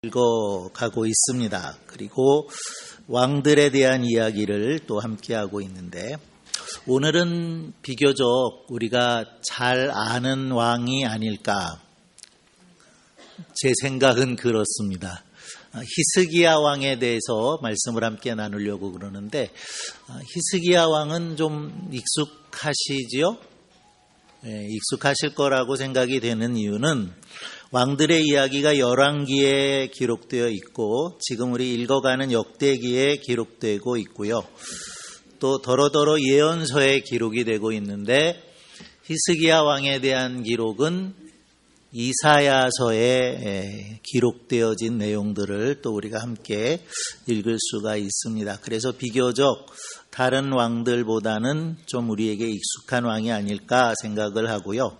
읽어가고 있습니다. 그리고 왕들에 대한 이야기를 또 함께 하고 있는데, 오늘은 비교적 우리가 잘 아는 왕이 아닐까, 제 생각은 그렇습니다. 히스기야 왕에 대해서 말씀을 함께 나누려고 그러는데, 히스기야 왕은 좀 익숙하시지요? 익숙하실 거라고 생각이 되는 이유는 왕들의 이야기가 열왕기에 기록되어 있고 지금 우리 읽어가는 역대기에 기록되고 있고요. 또 더러더러 예언서에 기록이 되고 있는데, 히스기야 왕에 대한 기록은 이사야서에 기록되어진 내용들을 또 우리가 함께 읽을 수가 있습니다. 그래서 비교적 다른 왕들보다는 좀 우리에게 익숙한 왕이 아닐까 생각을 하고요.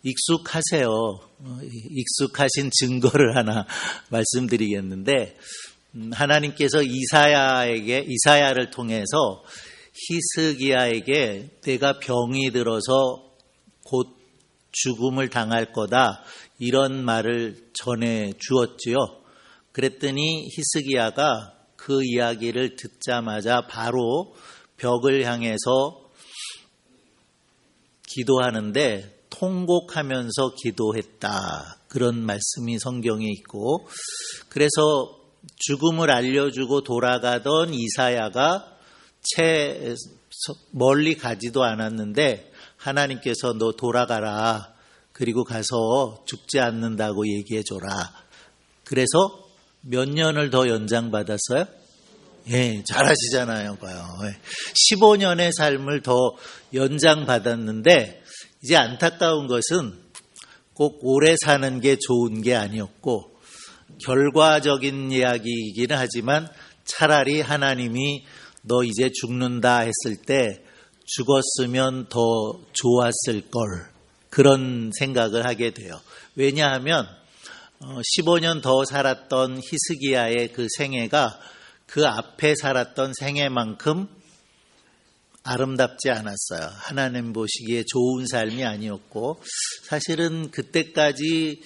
익숙하세요. 익숙하신 증거를 하나 말씀드리겠는데, 하나님께서 이사야를 통해서 히스기야에게 내가 병이 들어서 곧 죽음을 당할 거다, 이런 말을 전해 주었지요. 그랬더니 히스기야가 그 이야기를 듣자마자 바로 벽을 향해서 기도하는데 통곡하면서 기도했다, 그런 말씀이 성경에 있고, 그래서 죽음을 알려주고 돌아가던 이사야가 채 멀리 가지도 않았는데 하나님께서 너 돌아가라, 그리고 가서 죽지 않는다고 얘기해줘라. 그래서 몇 년을 더 연장받았어요? 잘하시잖아요. 봐요. 15년의 삶을 더 연장받았는데, 이제 안타까운 것은 꼭 오래 사는 게 좋은 게 아니었고, 결과적인 이야기이기는 하지만 차라리 하나님이 너 이제 죽는다 했을 때 죽었으면 더 좋았을 걸, 그런 생각을 하게 돼요. 왜냐하면 15년 더 살았던 히스기야의 그 생애가 그 앞에 살았던 생애만큼 아름답지 않았어요. 하나님 보시기에 좋은 삶이 아니었고, 사실은 그때까지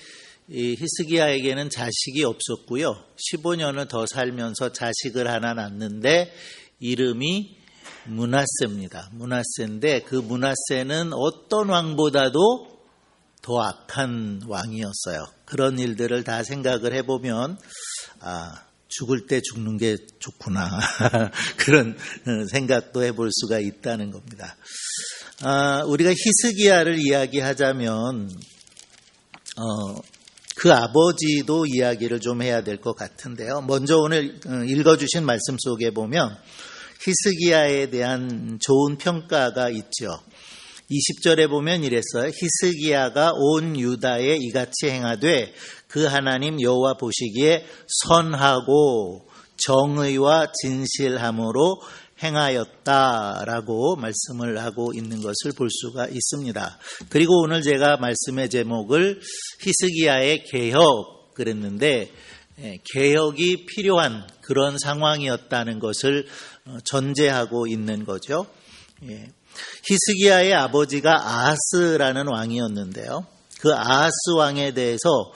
히스기야에게는 자식이 없었고요. 15년을 더 살면서 자식을 하나 낳는데 이름이 므낫세입니다. 므낫세인데 그 므낫세는 어떤 왕보다도 더 악한 왕이었어요. 그런 일들을 다 생각을 해보면 죽을 때 죽는 게 좋구나 그런 생각도 해볼 수가 있다는 겁니다. 우리가 히스기야를 이야기하자면 그 아버지도 이야기를 좀 해야 될 것 같은데요. 먼저 오늘 읽어주신 말씀 속에 보면 히스기야에 대한 좋은 평가가 있죠. 20절에 보면 이랬어요. 히스기야가 온 유다에 이같이 행하되 그 하나님 여호와 보시기에 선하고 정의와 진실함으로 행하였다라고 말씀을 하고 있는 것을 볼 수가 있습니다. 그리고 오늘 제가 말씀의 제목을 히스기야의 개혁 그랬는데, 개혁이 필요한 그런 상황이었다는 것을 전제하고 있는 거죠. 히스기야의 아버지가 아하스라는 왕이었는데요. 그 아하스 왕에 대해서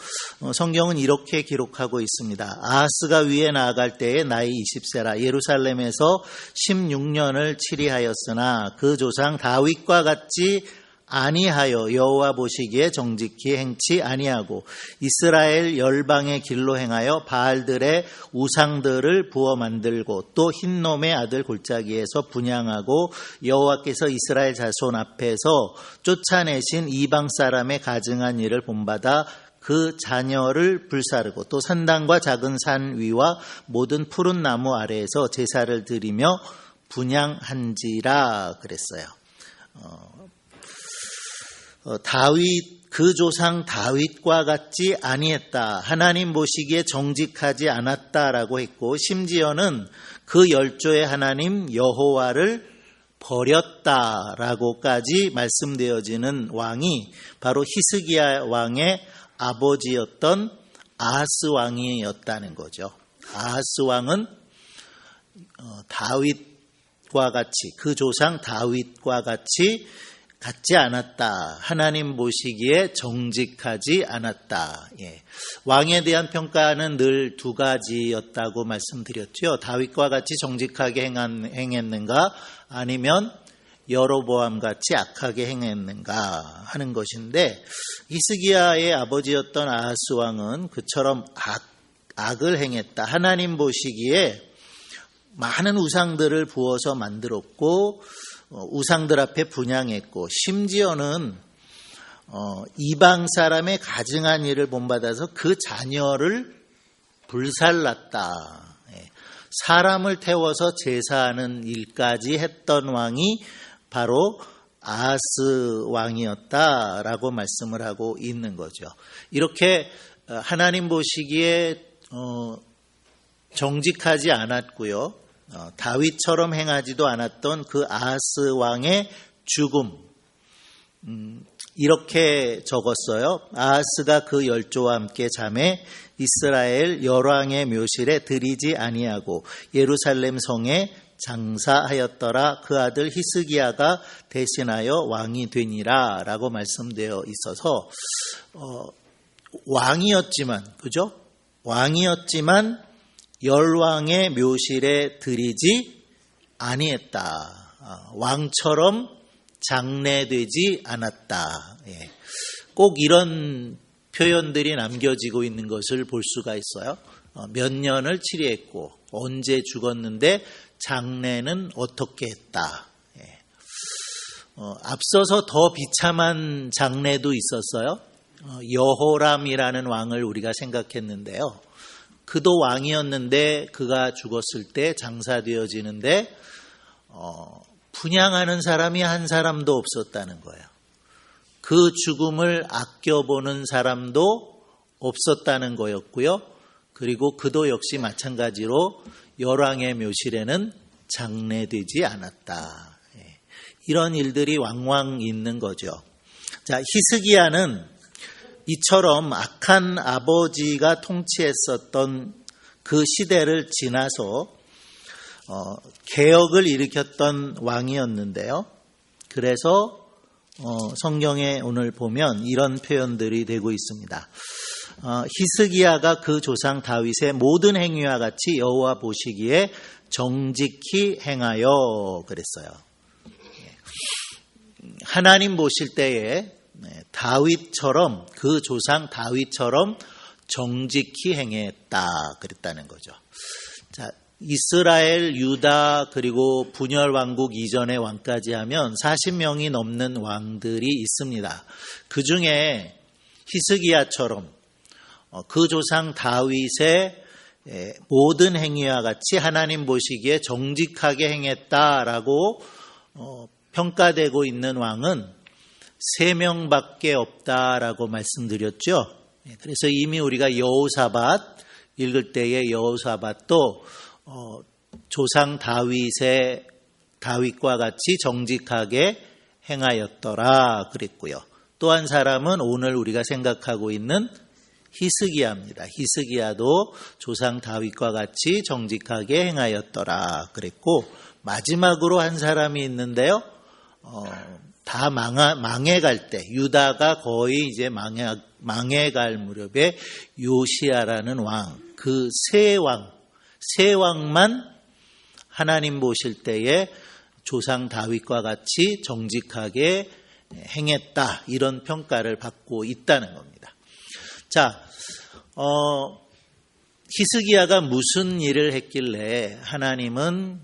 성경은 이렇게 기록하고 있습니다. 아하스가 위에 나아갈 때에 나이 20세라 예루살렘에서 16년을 치리하였으나 그 조상 다윗과 같이 아니하여 여호와 보시기에 정직히 행치 아니하고 이스라엘 열방의 길로 행하여 바알들의 우상들을 부어 만들고 또 흰놈의 아들 골짜기에서 분향하고 여호와께서 이스라엘 자손 앞에서 쫓아내신 이방 사람의 가증한 일을 본받아 그 자녀를 불사르고 또 산당과 작은 산 위와 모든 푸른 나무 아래에서 제사를 드리며 분향한지라 그랬어요. 그 조상 다윗과 같지 아니했다, 하나님 보시기에 정직하지 않았다라고 했고, 심지어는 그 열조의 하나님 여호와를 버렸다라고까지 말씀되어지는 왕이 바로 히스기야 왕의 아버지였던 아하스 왕이었다는 거죠. 아하스 왕은 다윗과 같이, 그 조상 다윗과 같이 갖지 않았다. 하나님 보시기에 정직하지 않았다. 예. 왕에 대한 평가는 늘 두 가지였다고 말씀드렸죠. 다윗과 같이 정직하게 행했는가 아니면 여로보암 같이 악하게 행했는가 하는 것인데, 히스기야의 아버지였던 아하스 왕은 그처럼 악을 행했다. 하나님 보시기에 많은 우상들을 부어서 만들었고 우상들 앞에 분향했고, 심지어는 이방 사람의 가증한 일을 본받아서 그 자녀를 불살랐다. 사람을 태워서 제사하는 일까지 했던 왕이 바로 아하스 왕이었다라고 말씀을 하고 있는 거죠. 이렇게 하나님 보시기에 정직하지 않았고요, 다윗처럼 행하지도 않았던 그 아하스 왕의 죽음, 이렇게 적었어요. 아하스가 그 열조와 함께 잠에 이스라엘 열왕의 묘실에 들이지 아니하고 예루살렘 성에 장사하였더라. 그 아들 히스기야가 대신하여 왕이 되니라 라고 말씀되어 있어서 왕이었지만, 그죠? 왕이었지만 열왕의 묘실에 들이지 아니했다. 왕처럼 장래되지 않았다. 예. 꼭 이런 표현들이 남겨지고 있는 것을 볼 수가 있어요. 몇 년을 치리했고 언제 죽었는데 장래는 어떻게 했다. 예. 앞서서 더 비참한 장래도 있었어요. 여호람이라는 왕을 우리가 생각했는데요. 그도 왕이었는데 그가 죽었을 때 장사되어지는데 분향하는 사람이 한 사람도 없었다는 거예요. 그 죽음을 아껴보는 사람도 없었다는 거였고요. 그리고 그도 역시 마찬가지로 열왕의 묘실에는 장례되지 않았다. 이런 일들이 왕왕 있는 거죠. 자, 히스기야는 이처럼 악한 아버지가 통치했었던 그 시대를 지나서 개혁을 일으켰던 왕이었는데요. 그래서 성경에 오늘 보면 이런 표현들이 되고 있습니다. 히스기야가 그 조상 다윗의 모든 행위와 같이 여호와 보시기에 정직히 행하여 그랬어요. 하나님 보실 때에 다윗처럼, 그 조상 다윗처럼 정직히 행했다 그랬다는 거죠. 자, 이스라엘, 유다 그리고 분열 왕국 이전의 왕까지 하면 40명이 넘는 왕들이 있습니다. 그 중에 히스기야처럼 그 조상 다윗의 모든 행위와 같이 하나님 보시기에 정직하게 행했다라고 평가되고 있는 왕은 3명밖에 없다라고 말씀드렸죠. 그래서 이미 우리가 여호사밧 읽을 때에 여호사밧도 조상 다윗과 같이 정직하게 행하였더라 그랬고요. 또 한 사람은 오늘 우리가 생각하고 있는 히스기야입니다. 히스기야도 조상 다윗과 같이 정직하게 행하였더라 그랬고, 마지막으로 한 사람이 있는데요. 다 망해갈 때, 유다가 거의 이제 망해갈 무렵에 요시야라는 왕, 그 세 왕만 하나님 보실 때에 조상 다윗과 같이 정직하게 행했다, 이런 평가를 받고 있다는 겁니다. 자, 히스기야가 무슨 일을 했길래 하나님은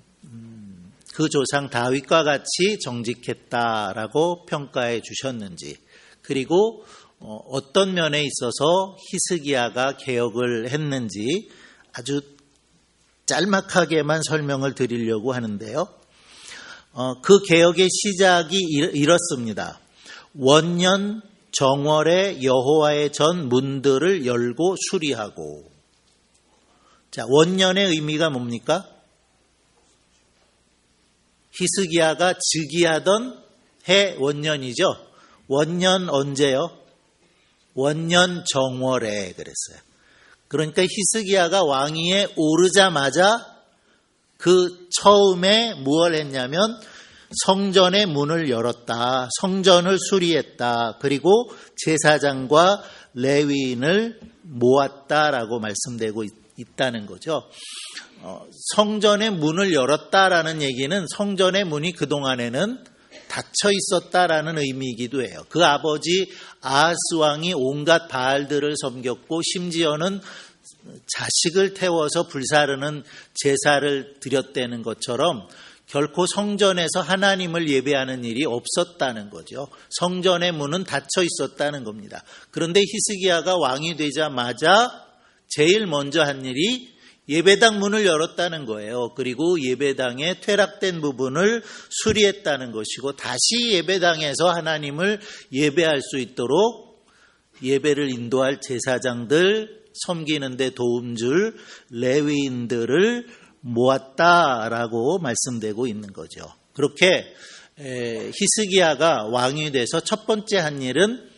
그 조상 다윗과 같이 정직했다라고 평가해 주셨는지, 그리고 어떤 면에 있어서 히스기야가 개혁을 했는지 아주 짤막하게만 설명을 드리려고 하는데요. 그 개혁의 시작이 이렇습니다. 원년 정월에 여호와의 전 문들을 열고 수리하고. 자, 원년의 의미가 뭡니까? 히스기야가 즉위하던 해 원년이죠. 원년 언제요? 원년 정월에 그랬어요. 그러니까 히스기야가 왕위에 오르자마자 그 처음에 무엇을 했냐면 성전의 문을 열었다. 성전을 수리했다. 그리고 제사장과 레위인을 모았다라고 말씀되고 있다는 거죠. 성전의 문을 열었다라는 얘기는 성전의 문이 그동안에는 닫혀 있었다라는 의미이기도 해요. 그 아버지 아하스 왕이 온갖 바알들을 섬겼고 심지어는 자식을 태워서 불사르는 제사를 드렸다는 것처럼 결코 성전에서 하나님을 예배하는 일이 없었다는 거죠. 성전의 문은 닫혀 있었다는 겁니다. 그런데 히스기야가 왕이 되자마자 제일 먼저 한 일이 예배당 문을 열었다는 거예요. 그리고 예배당의 퇴락된 부분을 수리했다는 것이고 다시 예배당에서 하나님을 예배할 수 있도록 예배를 인도할 제사장들, 섬기는 데 도움 줄 레위인들을 모았다라고 말씀되고 있는 거죠. 그렇게 히스기야가 왕이 돼서 첫 번째 한 일은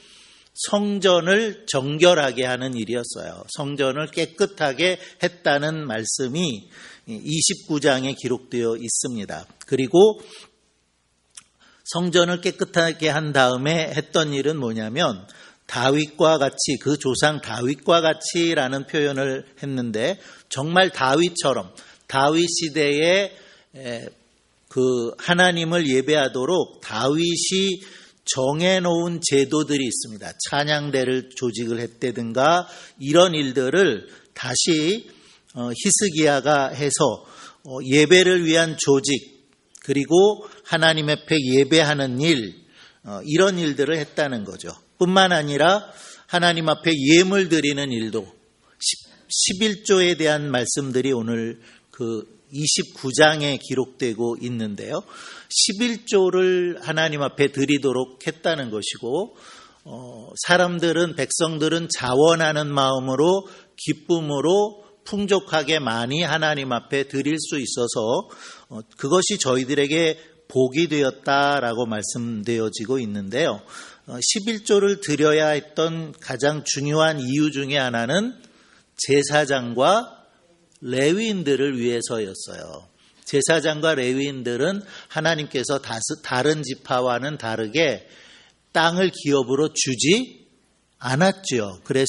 성전을 정결하게 하는 일이었어요. 성전을 깨끗하게 했다는 말씀이 29장에 기록되어 있습니다. 그리고 성전을 깨끗하게 한 다음에 했던 일은 뭐냐면 다윗과 같이, 그 조상 다윗과 같이라는 표현을 했는데 정말 다윗처럼 다윗 시대에 그 하나님을 예배하도록 다윗이 정해놓은 제도들이 있습니다. 찬양대를 조직을 했다든가 이런 일들을 다시 히스기야가 해서 예배를 위한 조직, 그리고 하나님 앞에 예배하는 일, 이런 일들을 했다는 거죠. 뿐만 아니라 하나님 앞에 예물 드리는 일도 11조에 대한 말씀들이 오늘 그 29장에 기록되고 있는데요. 11조를 하나님 앞에 드리도록 했다는 것이고 사람들은, 백성들은 자원하는 마음으로 기쁨으로 풍족하게 많이 하나님 앞에 드릴 수 있어서 그것이 저희들에게 복이 되었다라고 말씀되어지고 있는데요. 11조를 드려야 했던 가장 중요한 이유 중에 하나는 제사장과 레위인들을 위해서였어요. 제사장과 레위인들은 하나님께서 다른 지파와는 다르게 땅을 기업으로 주지 않았죠. 그래서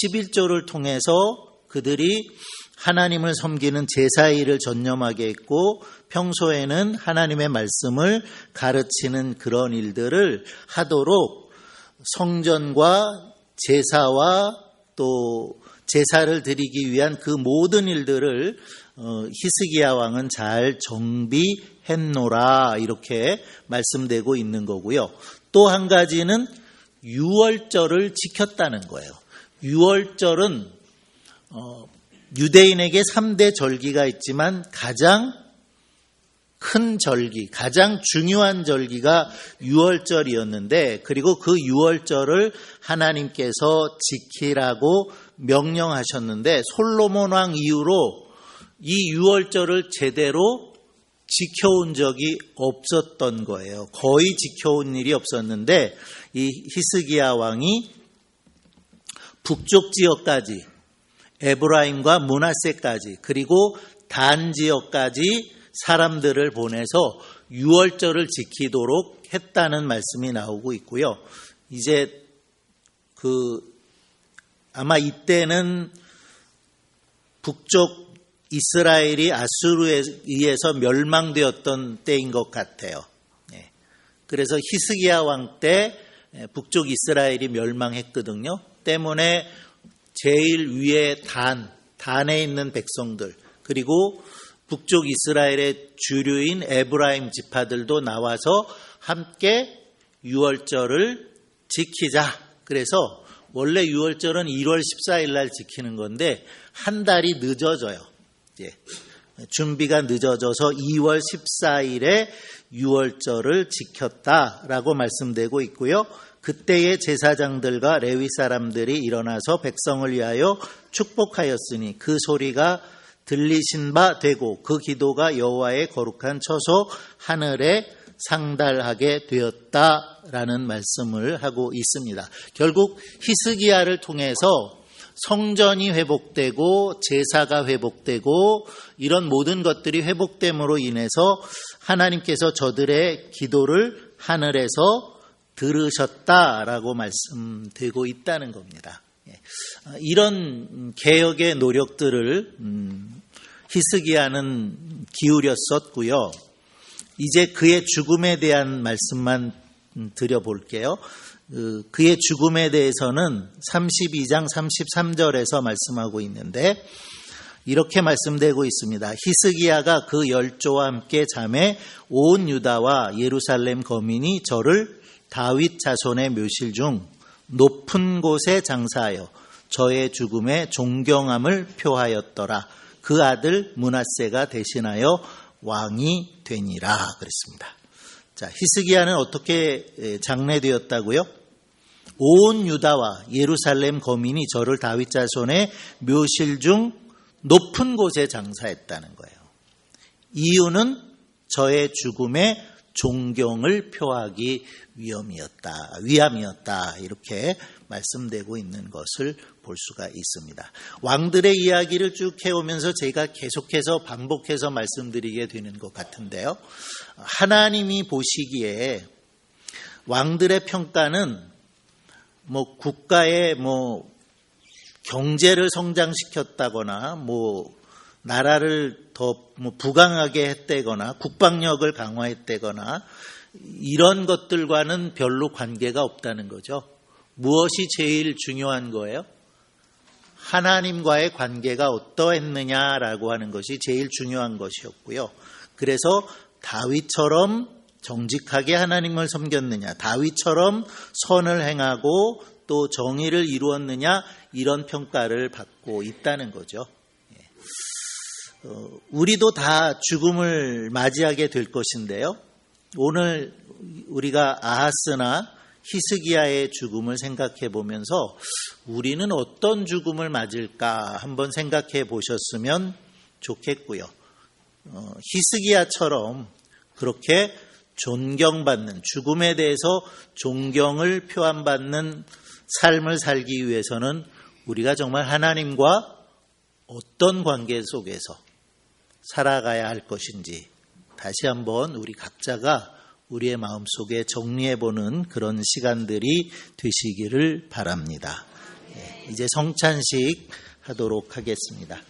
11조를 통해서 그들이 하나님을 섬기는 제사의 일을 전념하게 했고 평소에는 하나님의 말씀을 가르치는 그런 일들을 하도록 성전과 제사와 또 제사를 드리기 위한 그 모든 일들을 히스기야 왕은 잘 정비했노라 이렇게 말씀되고 있는 거고요. 또 한 가지는 유월절을 지켰다는 거예요. 유월절은 유대인에게 3대 절기가 있지만 가장 큰 절기, 가장 중요한 절기가 유월절이었는데 그리고 그 유월절을 하나님께서 지키라고 명령하셨는데 솔로몬 왕 이후로 이 유월절을 제대로 지켜온 적이 없었던 거예요. 거의 지켜온 일이 없었는데 이 히스기야 왕이 북쪽 지역까지 에브라임과 므낫세까지 그리고 단 지역까지 사람들을 보내서 유월절을 지키도록 했다는 말씀이 나오고 있고요. 이제 아마 이때는 북쪽 이스라엘이 아수르에 의해서 멸망되었던 때인 것 같아요. 그래서 히스기야 왕 때 북쪽 이스라엘이 멸망했거든요. 때문에 제일 위에 단에 있는 백성들 그리고 북쪽 이스라엘의 주류인 에브라임 지파들도 나와서 함께 유월절을 지키자. 그래서 원래 유월절은 1월 14일 날 지키는 건데 한 달이 늦어져요. 준비가 늦어져서 2월 14일에 유월절을 지켰다라고 말씀되고 있고요. 그때의 제사장들과 레위 사람들이 일어나서 백성을 위하여 축복하였으니 그 소리가 들리신 바 되고 그 기도가 여호와의 거룩한 처소 하늘에 상달하게 되었다라는 말씀을 하고 있습니다. 결국 히스기야를 통해서 성전이 회복되고 제사가 회복되고 이런 모든 것들이 회복됨으로 인해서 하나님께서 저들의 기도를 하늘에서 들으셨다라고 말씀되고 있다는 겁니다. 이런 개혁의 노력들을 히스기야는 기울였었고요. 이제 그의 죽음에 대한 말씀만 드려볼게요. 그의 죽음에 대해서는 32장 33절에서 말씀하고 있는데 이렇게 말씀되고 있습니다. 히스기야가 그 열조와 함께 잠에 온 유다와 예루살렘 거민이 저를 다윗 자손의 묘실 중 높은 곳에 장사하여 저의 죽음에 존경함을 표하였더라. 그 아들 므낫세가 대신하여 왕이 되니라 그랬습니다. 자, 히스기야는 어떻게 장례되었다고요? 온 유다와 예루살렘 거민이 저를 다윗 자손의 묘실 중 높은 곳에 장사했다는 거예요. 이유는 저의 죽음에 존경을 표하기 위함이었다. 이렇게 말씀되고 있는 것을 볼 수가 있습니다. 왕들의 이야기를 쭉 해오면서 제가 계속해서 반복해서 말씀드리게 되는 것 같은데요. 하나님이 보시기에 왕들의 평가는 국가의 경제를 성장시켰다거나 나라를 더 부강하게 했다거나 국방력을 강화했다거나 이런 것들과는 별로 관계가 없다는 거죠. 무엇이 제일 중요한 거예요? 하나님과의 관계가 어떠했느냐라고 하는 것이 제일 중요한 것이었고요. 그래서 다윗처럼 정직하게 하나님을 섬겼느냐, 다윗처럼 선을 행하고 또 정의를 이루었느냐, 이런 평가를 받고 있다는 거죠. 우리도 다 죽음을 맞이하게 될 것인데요. 오늘 우리가 아하스나 히스기야의 죽음을 생각해 보면서 우리는 어떤 죽음을 맞을까 한번 생각해 보셨으면 좋겠고요. 히스기야처럼 그렇게 존경받는, 죽음에 대해서 존경을 표한받는 삶을 살기 위해서는 우리가 정말 하나님과 어떤 관계 속에서 살아가야 할 것인지 다시 한번 우리 각자가 우리의 마음속에 정리해보는 그런 시간들이 되시기를 바랍니다. 이제 성찬식 하도록 하겠습니다.